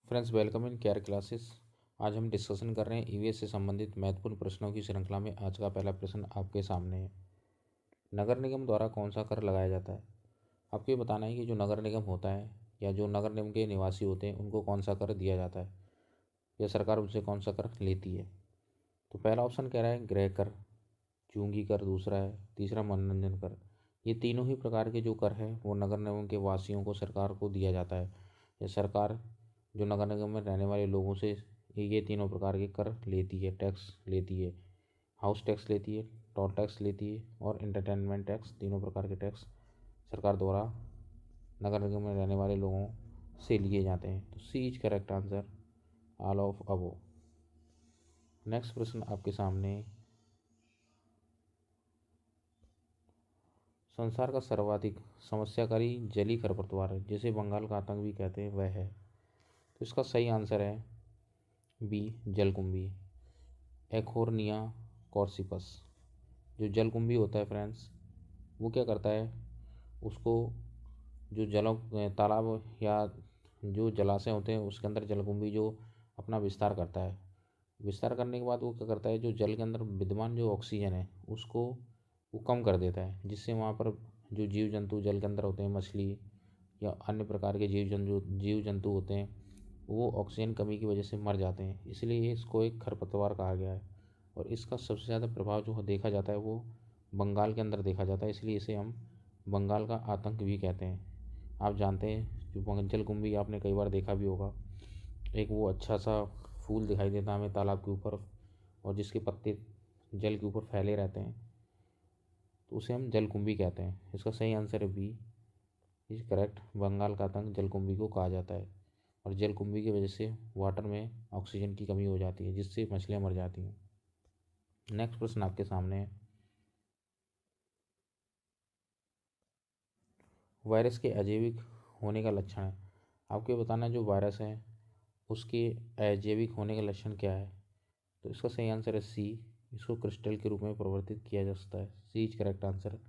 Friends, welcome in care classes. आज हम discussion कर रहे हैं ईवीएस से संबंधित महत्वपूर्ण प्रश्नों की श्रृंखला में। आज का पहला प्रश्न आपके सामने है। नगर निगम द्वारा कौन सा कर लगाया जाता है? आपको ये बताना है कि जो नगर निगम होता है या जो नगर निगम के निवासी होते हैं उनको कौन सा कर दिया जाता है या सरकार उनसे कौन सा कर लेती है। तो पहला ऑप्शन कह रहा है गृह कर, चूंगी कर दूसरा है, तीसरा मनोरंजन कर। ये तीनों ही प्रकार के जो कर हैं वो नगर निगम के वासियों को, सरकार को दिया जाता है। या सरकार जो नगर निगम में रहने वाले लोगों से ये तीनों प्रकार के कर लेती है, टैक्स लेती है। हाउस टैक्स लेती है, टोल टैक्स लेती है और इंटरटेनमेंट टैक्स। तीनों प्रकार के टैक्स सरकार द्वारा नगर निगम में रहने वाले लोगों से लिए जाते हैं। तो C is correct answer, all of above. Next प्रश्न आपके सामने, संसार का सर्वाधिक समस्याकारी जलीय खरपतवार है जिसे बंगाल का आतंक भी कहते हैं, वह है। तो इसका सही आंसर है बी, जलकुंभी, एखोर्निया कॉर्सिपस। जो जलकुंभी होता है फ्रेंड्स, वो क्या करता है, उसको जो जलों तालाब या जो जलाशय होते हैं उसके अंदर जलकुंभी जो अपना विस्तार करता है। विस्तार करने के बाद वो क्या करता है, जो जल के अंदर विद्यमान जो ऑक्सीजन है उसको वो कम कर देता है, जिससे वहाँ पर जो जीव जंतु जल के अंदर होते हैं, मछली या अन्य प्रकार के जीव जंतु होते हैं, वो ऑक्सीजन कमी की वजह से मर जाते हैं। इसलिए इसको एक खरपतवार कहा गया है। और इसका सबसे ज़्यादा प्रभाव जो देखा जाता है वो बंगाल के अंदर देखा जाता है, इसलिए इसे हम बंगाल का आतंक भी कहते हैं। आप जानते हैं जो जलकुंभी आपने कई बार देखा भी होगा, एक वो अच्छा सा फूल दिखाई देता है हमें तालाब के ऊपर और जिसके पत्ते जल के ऊपर फैले रहते हैं, तो उसे हम जलकुंभी कहते हैं। इसका सही आंसर है बी इज करेक्ट, बंगाल का आतंक जलकुंभी को कहा जाता है। और जलकुंभी की वजह से वाटर में ऑक्सीजन की कमी हो जाती है, जिससे मछलियाँ मर जाती हैं। नेक्स्ट प्रश्न आपके सामने है, वायरस के अजैविक होने का लक्षण है। आपको ये बताना है जो वायरस है उसके अजैविक होने का लक्षण क्या है। तो इसका सही आंसर है सी, इसको क्रिस्टल के रूप में परिवर्तित किया जा सकता है। C is correct answer.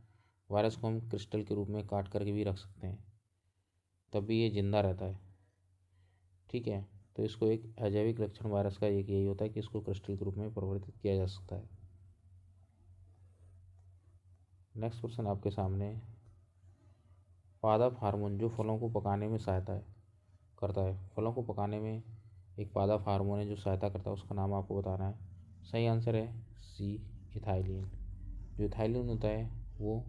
Virus को हम क्रिस्टल के रूप में काट करके भी रख सकते हैं, तब भी ये जिंदा रहता है। ठीक है, तो इसको एक अजैविक लक्षण वायरस का एक यही होता है कि इसको क्रिस्टल के रूप में परिवर्तित किया जा सकता है। नेक्स्ट क्वेश्चन आपके सामने, पादप हार्मोन जो फलों को पकाने में सहायता करता है। फलों को पकाने में एक पादप हार्मोन है जो सहायता करता है, उसका नाम आपको बताना है। सही आंसर है सी, इथाइलिन। जो इथाइलिन होता है वो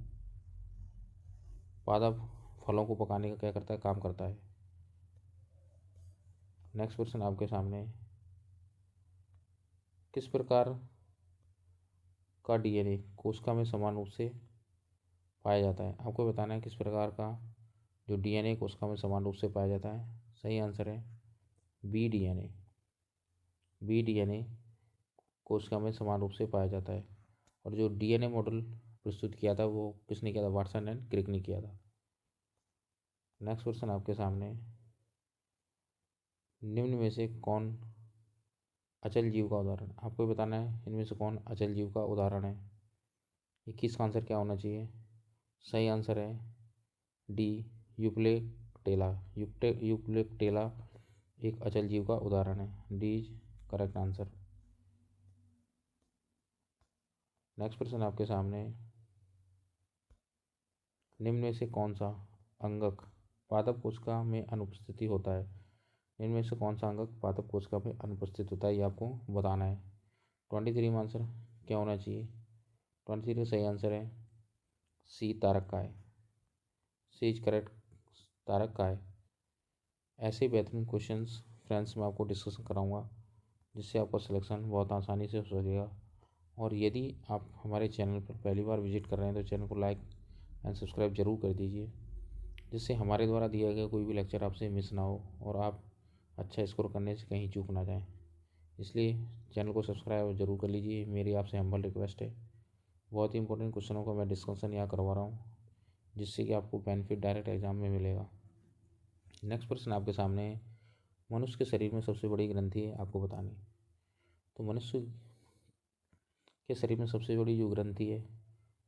पादप फलों को पकाने का क्या करता है, काम करता है। नेक्स्ट क्वेश्चन आपके सामने, किस प्रकार का डीएनए कोशिका में समान रूप से पाया जाता है। आपको बताना है किस प्रकार का जो डीएनए कोशिका में समान रूप से पाया जाता है। सही आंसर है बी, डीएनए। बी, डीएनए कोशिका में समान रूप से पाया जाता है। और जो डीएनए मॉडल प्रस्तुत किया था वो किसने किया था, वाटसन एंड क्रिक ने किया था। नेक्स्ट क्वेश्चन आपके सामने, निम्न में से कौन अचल जीव का उदाहरण। आपको बताना है इनमें से कौन अचल जीव का उदाहरण है। 21 का आंसर क्या होना चाहिए। सही आंसर है डी, यूप्लेक्टेला। यूप्लेक्टेला एक अचल जीव का उदाहरण है। D is correct answer. Next प्रश्न आपके सामने, निम्न में से कौन सा अंगक पादप कोशिका में अनुपस्थिति होता है। निम्न में से कौन सा अंगक पादप कोशिका में अनुपस्थित होता है, ये आपको बताना है। 23 में आंसर क्या होना चाहिए। 23 का सही आंसर है सी, तारक काय। सी इज करेक्ट, तारक काय। ऐसे बेहतरीन क्वेश्चंस फ्रेंड्स मैं आपको डिस्कस कराऊंगा, जिससे आपका सिलेक्शन बहुत आसानी से हो सकेगा। और यदि आप हमारे चैनल पर पहली बार विजिट कर रहे हैं तो चैनल को लाइक एंड सब्सक्राइब जरूर कर दीजिए, जिससे हमारे द्वारा दिया गया कोई भी लेक्चर आपसे मिस ना हो और आप अच्छा स्कोर करने से कहीं चूक ना जाएं। इसलिए चैनल को सब्सक्राइब जरूर कर लीजिए, मेरी आपसे हम्बल रिक्वेस्ट है। बहुत ही इंपॉर्टेंट क्वेश्चनों का मैं डिस्कशन यहाँ करवा रहा हूँ, जिससे कि आपको बेनिफिट डायरेक्ट एग्जाम में मिलेगा। नेक्स्ट प्रश्न आपके सामने है, मनुष्य के शरीर में सबसे बड़ी ग्रंथि है आपको बतानी। तो मनुष्य के शरीर में सबसे बड़ी जो ग्रंथि है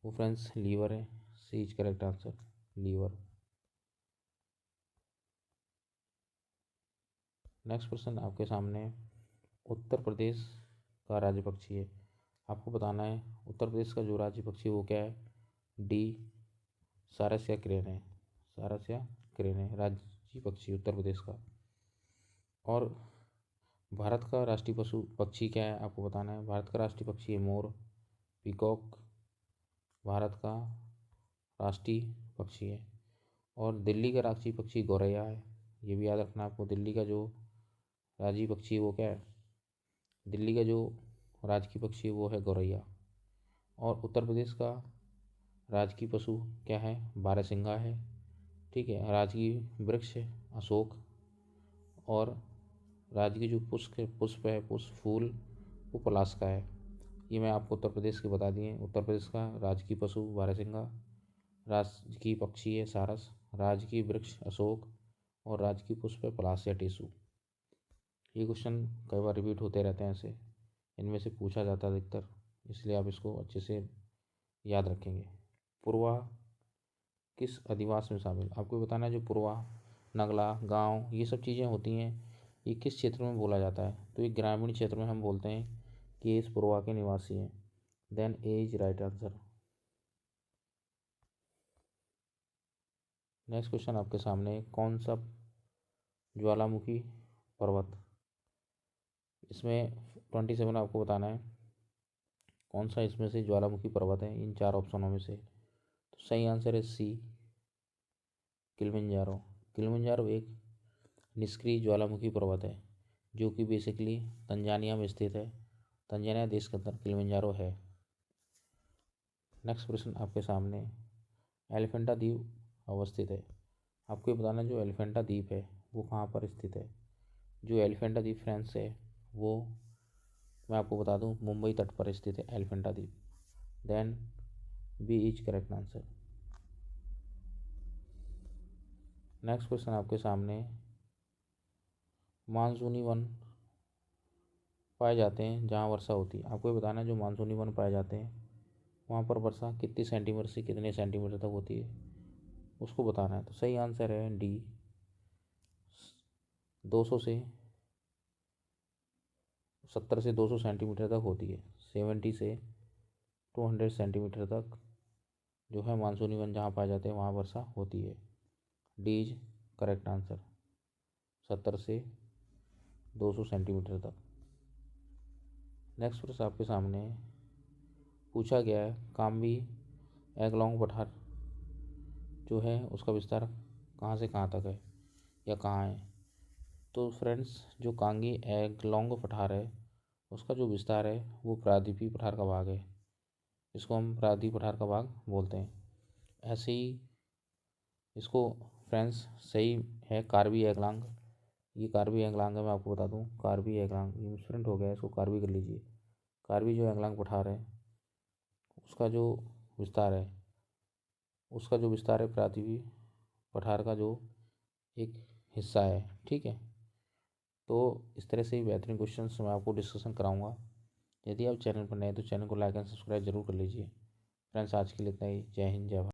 वो फ्रेंड्स लीवर है। C is correct answer, liver. Next question आपके सामने, उत्तर प्रदेश का राज्य पक्षी है। आपको बताना है उत्तर प्रदेश का जो राज्य पक्षी है वो क्या है। डी सारस या क्रेन है। सारस या क्रेन है राज्य पक्षी उत्तर प्रदेश का। और भारत का राष्ट्रीय पशु पक्षी क्या है आपको बताना है। भारत का राष्ट्रीय पक्षी है मोर, पीकॉक भारत का राष्ट्रीय पक्षी है। और दिल्ली का राष्ट्रीय पक्षी गौरैया है। ये भी याद रखना आपको, दिल्ली का जो राज्य पक्षी है वो क्या है। दिल्ली का जो राजकीय पक्षी है वो है गौरैया। और उत्तर प्रदेश का राजकीय पशु क्या है, बारहसिंगा है। ठीक है, राजकीय वृक्ष है अशोक। और राजकीय जो पुष्प है पुष्प फूल वो पलाश का है। ये मैं आपको उत्तर प्रदेश के बता दिए। उत्तर प्रदेश का राजकीय पशु बारहसिंगा, राजकीय पक्षी है सारस, राजकीय वृक्ष अशोक और राजकीय पुष्प है पलाश या टेसू। ये क्वेश्चन कई बार रिपीट होते रहते हैं, ऐसे इनमें से पूछा जाता है अधिकतर, इसलिए आप इसको अच्छे से याद रखेंगे। पूर्वा किस अधिवास में शामिल, आपको बताना है। जो पूर्वा, नगला, गांव ये सब चीज़ें होती हैं, ये किस क्षेत्र में बोला जाता है। तो ये ग्रामीण क्षेत्र में हम बोलते हैं कि ये इस पूर्वा के निवासी हैं। Then A is right answer. Next question आपके सामने, कौन सा ज्वालामुखी पर्वत, इसमें 27 आपको बताना है कौन सा इसमें से ज्वालामुखी पर्वत है इन 4 ऑप्शनों में से। तो सही आंसर है सी, किलिमंजारो। किलिमंजारो एक निष्क्रिय ज्वालामुखी पर्वत है जो कि बेसिकली तंजानिया में स्थित है। तंजानिया देश के अंदर किलिमंजारो है। नेक्स्ट प्रश्न आपके सामने, एलिफेंटा द्वीप अवस्थित है। आपको ये बताना जो एलिफेंटा द्वीप है वो कहाँ पर स्थित है। जो एलिफेंटा द्वीप फ्रांस है वो मैं आपको बता दूं मुंबई तट पर स्थित है एलिफेंटा द्वीप। Then B is correct answer. Next question आपके सामने, मानसूनी वन पाए जाते हैं जहाँ वर्षा होती है। आपको ये बताना है जो मानसूनी वन पाए जाते हैं वहाँ पर वर्षा कितनी सेंटीमीटर से कितने सेंटीमीटर तक होती है उसको बताना है। तो सही आंसर है डी, 200 से 70 से 200 सेंटीमीटर तक होती है। 70 से 200 सेंटीमीटर तक जो है मानसूनी वन जहाँ पाए जाते हैं वहाँ वर्षा होती है। डी इज करेक्ट आंसर, 70 से 200 सेंटीमीटर तक। नेक्स्ट प्रश्न आपके सामने पूछा गया है, काम्बी एगलोंग पठार जो है उसका विस्तार कहाँ से कहाँ तक है या कहाँ है। तो फ्रेंड्स जो कांगी एगलोंग पठार है उसका जो विस्तार है वो प्रायद्वीपीय पठार का भाग है। इसको हम प्रायद्वीपीय पठार का भाग बोलते हैं। ऐसे ही इसको फ्रेंड्स सही है कार्बी एंगलांग। ये कार्बी एंगलांग है, मैं आपको बता दूं कार्बी एंगलांग, ये मिसप्रिंट हो गया है, इसको कार्बी कर लीजिए। कार्बी जो एंगलांग पठार है उसका जो विस्तार है प्रायद्वीपीय पठार का जो एक हिस्सा है। ठीक है, तो इस तरह से ही बेहतरीन क्वेश्चंस मैं आपको डिस्कशन कराऊंगा। यदि आप चैनल पर नए तो चैनल को लाइक एंड सब्सक्राइब जरूर कर लीजिए। फ्रेंड्स आज के लिए इतना ही। जय हिंद जय भारत।